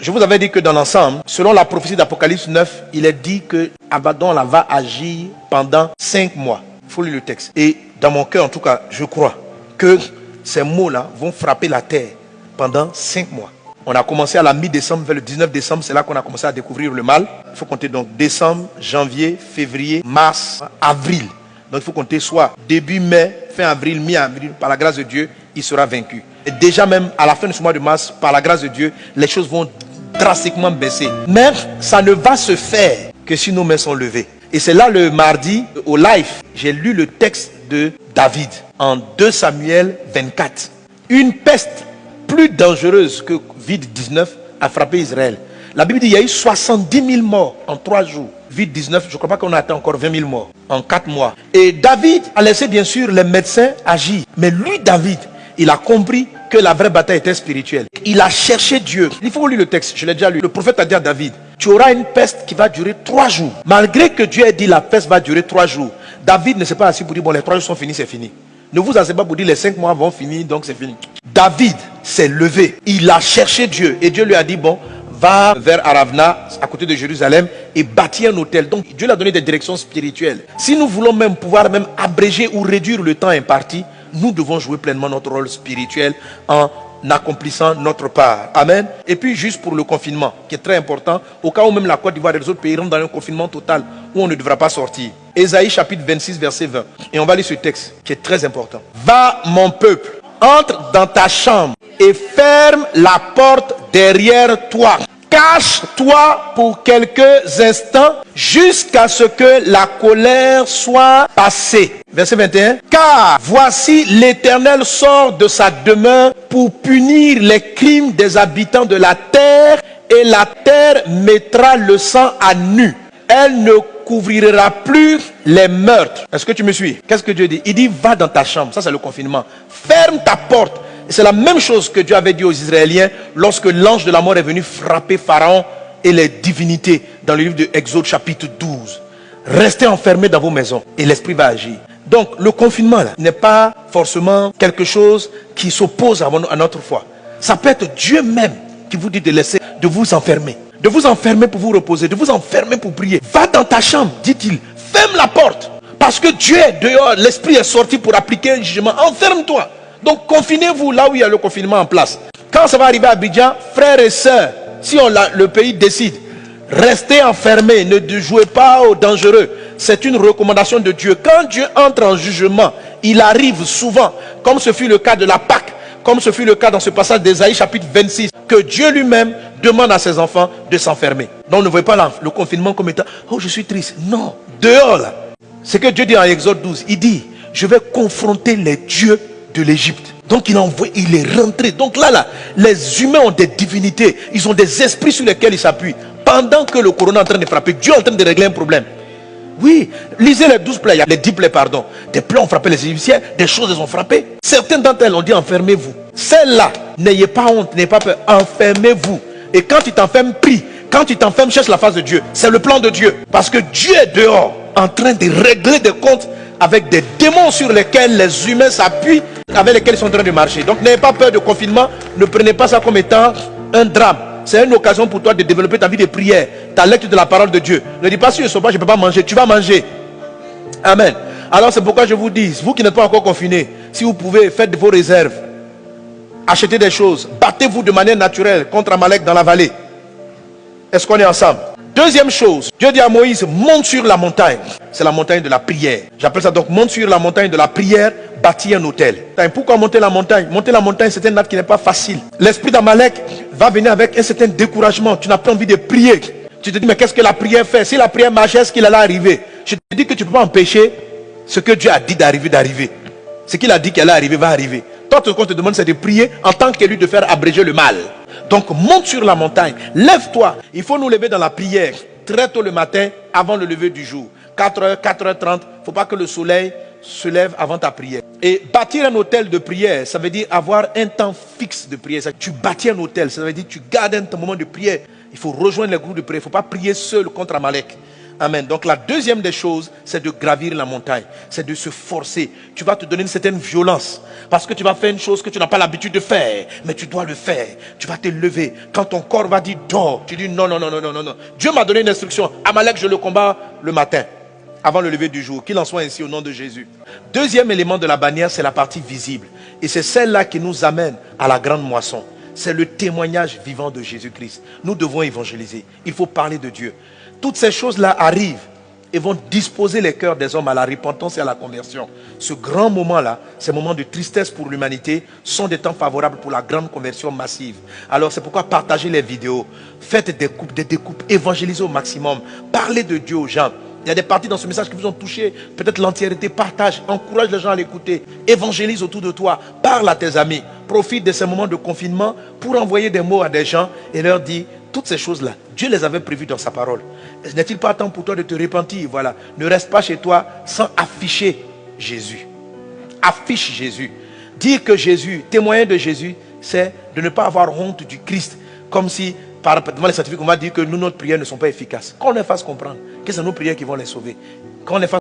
Je vous avais dit que dans l'ensemble, selon la prophétie d'Apocalypse 9, il est dit que Abaddon là, va agir pendant 5 mois. Il faut lire le texte. Et dans mon cœur, en tout cas, je crois que ces mots-là vont frapper la terre pendant 5 mois. On a commencé à la mi-décembre, vers le 19 décembre, c'est là qu'on a commencé à découvrir le mal. Il faut compter donc décembre, janvier, février, mars, avril. Donc il faut compter soit début mai, fin avril, mi-avril, par la grâce de Dieu, il sera vaincu. Et déjà même à la fin de ce mois de mars, par la grâce de Dieu, les choses vont drastiquement baisser. Mais ça ne va se faire que si nos mains sont levées. Et c'est là le mardi, au live, j'ai lu le texte de David en 2 Samuel 24. Une peste plus dangereuse que Covid-19 a frappé Israël. La Bible dit qu'il y a eu 70 000 morts en 3 jours. Covid-19, je ne crois pas qu'on a atteint encore 20 000 morts en 4 mois. Et David a laissé bien sûr les médecins agir. Mais lui, David, il a compris que la vraie bataille était spirituelle. Il a cherché Dieu. Il faut lire le texte, je l'ai déjà lu. Le prophète a dit à David, tu auras une peste qui va durer 3 jours. Malgré que Dieu ait dit la peste va durer 3 jours, David ne s'est pas assis pour dire, bon, les 3 jours sont finis, c'est fini. Ne vous asseyez pas pour dire, les 5 mois vont finir, donc c'est fini. David s'est levé. Il a cherché Dieu. Et Dieu lui a dit, bon, va vers Aravna, à côté de Jérusalem, et bâtis un hôtel. Donc Dieu lui a donné des directions spirituelles. Si nous voulons même pouvoir même abréger ou réduire le temps imparti, nous devons jouer pleinement notre rôle spirituel en accomplissant notre part. Amen. Et puis juste pour le confinement, qui est très important, au cas où même la Côte d'Ivoire et les autres pays rentrent dans un confinement total où on ne devra pas sortir. Ésaïe chapitre 26 verset 20. Et on va lire ce texte qui est très important. Va mon peuple, entre dans ta chambre et ferme la porte derrière toi. Cache-toi pour quelques instants jusqu'à ce que la colère soit passée. Verset 21. Car voici l'Éternel sort de sa demeure pour punir les crimes des habitants de la terre, et la terre mettra le sang à nu. Elle ne couvrira plus les meurtres. Est-ce que tu me suis? Qu'est-ce que Dieu dit? Il dit va dans ta chambre. Ça c'est le confinement. Ferme ta porte. C'est la même chose que Dieu avait dit aux Israéliens lorsque l'ange de la mort est venu frapper Pharaon et les divinités dans le livre de Exode chapitre 12. Restez enfermés dans vos maisons et l'esprit va agir. Donc le confinement n'est pas forcément quelque chose qui s'oppose à notre foi. Ça peut être Dieu même qui vous dit de laisser, de vous enfermer. De vous enfermer pour vous reposer, de vous enfermer pour prier. Va dans ta chambre, dit-il. Ferme la porte. Parce que Dieu est dehors, l'esprit est sorti pour appliquer un jugement. Enferme-toi. Donc confinez-vous là où il y a le confinement en place. Quand ça va arriver à Abidjan, frères et sœurs, si le pays décide, restez enfermés, ne jouez pas au dangereux. C'est une recommandation de Dieu. Quand Dieu entre en jugement, il arrive souvent, comme ce fut le cas de la Pâque, comme ce fut le cas dans ce passage d'Ésaïe chapitre 26, que Dieu lui-même demande à ses enfants de s'enfermer. Donc ne voyez pas le confinement comme étant, oh je suis triste. Non, dehors là. C'est que Dieu dit en Exode 12, il dit, je vais confronter les dieux de l'Égypte. Donc il est rentré. Donc là, les humains ont des divinités. Ils ont des esprits sur lesquels ils s'appuient. Pendant que le corona est en train de frapper, Dieu est en train de régler un problème. Oui, lisez les 12 plaies, les 10 plaies, pardon. Des plaies ont frappé les Égyptiens, des choses les ont frappé. Certaines d'entre elles ont dit enfermez-vous. Celles-là, n'ayez pas honte, n'ayez pas peur, enfermez-vous. Et quand tu t'enfermes, prie. Quand tu t'enfermes, cherche la face de Dieu. C'est le plan de Dieu. Parce que Dieu est dehors, en train de régler des comptes avec des démons sur lesquels les humains s'appuient, avec lesquels ils sont en train de marcher. Donc n'ayez pas peur de confinement, ne prenez pas ça comme étant un drame. C'est une occasion pour toi de développer ta vie de prière, ta lecture de la parole de Dieu. Ne dis pas si je ne sais pas, je ne peux pas manger. Tu vas manger. Amen. Alors c'est pourquoi je vous dis, vous qui n'êtes pas encore confinés, si vous pouvez, faites vos réserves. Achetez des choses. Battez-vous de manière naturelle contre Amalek dans la vallée. Est-ce qu'on est ensemble? Deuxième chose, Dieu dit à Moïse, monte sur la montagne. C'est la montagne de la prière. J'appelle ça donc, monte sur la montagne de la prière, bâtis un hôtel. Pourquoi monter la montagne? Monter la montagne, c'est un acte qui n'est pas facile. L'esprit d'Amalek va venir avec un certain découragement. Tu n'as pas envie de prier. Tu te dis, mais qu'est-ce que la prière fait? Si la prière marchait, est-ce qu'il allait arriver? Je te dis que tu ne peux pas empêcher ce que Dieu a dit d'arriver. Ce qu'il a dit qu'il allait arriver, va arriver. Toi, ce qu'on te demande, c'est de prier en tant qu'élu, de faire abréger le mal. Donc monte sur la montagne, lève-toi. Il faut nous lever dans la prière très tôt le matin avant le lever du jour. 4h, 4h30, il ne faut pas que le soleil se lève avant ta prière. Et bâtir un hôtel de prière, ça veut dire avoir un temps fixe de prière. Tu bâtis un hôtel, ça veut dire que tu gardes un moment de prière. Il faut rejoindre les groupes de prière, il ne faut pas prier seul contre Amalek. Amen. Donc la deuxième des choses, c'est de gravir la montagne. C'est de se forcer. Tu vas te donner une certaine violence. Parce que tu vas faire une chose que tu n'as pas l'habitude de faire. Mais tu dois le faire. Tu vas te lever. Quand ton corps va dire dors, tu dis non, non, non, non, non, non, non. Dieu m'a donné une instruction. Amalek, je le combats le matin. Avant le lever du jour. Qu'il en soit ainsi au nom de Jésus. Deuxième élément de la bannière, c'est la partie visible. Et c'est celle-là qui nous amène à la grande moisson. C'est le témoignage vivant de Jésus-Christ. Nous devons évangéliser. Il faut parler de Dieu. Toutes ces choses-là arrivent et vont disposer les cœurs des hommes à la repentance et à la conversion. Ce grand moment-là, ces moments de tristesse pour l'humanité, sont des temps favorables pour la grande conversion massive. Alors c'est pourquoi partagez les vidéos, faites des découpes, évangélisez au maximum, parlez de Dieu aux gens. Il y a des parties dans ce message qui vous ont touché, peut-être l'entièreté, partage, encourage les gens à l'écouter, évangélise autour de toi, parle à tes amis, profite de ces moments de confinement pour envoyer des mots à des gens et leur dire toutes ces choses-là. Dieu les avait prévues dans sa parole. N'est-il pas temps pour toi de te repentir? Voilà. Ne reste pas chez toi sans afficher Jésus. Affiche Jésus. Dire que Jésus, témoigner de Jésus, c'est de ne pas avoir honte du Christ. Comme si, devant les scientifiques, on va dire que nous, notre prières ne sont pas efficaces. Quand on les fasse comprendre que c'est nos prières qui vont les sauver. Quand on les fasse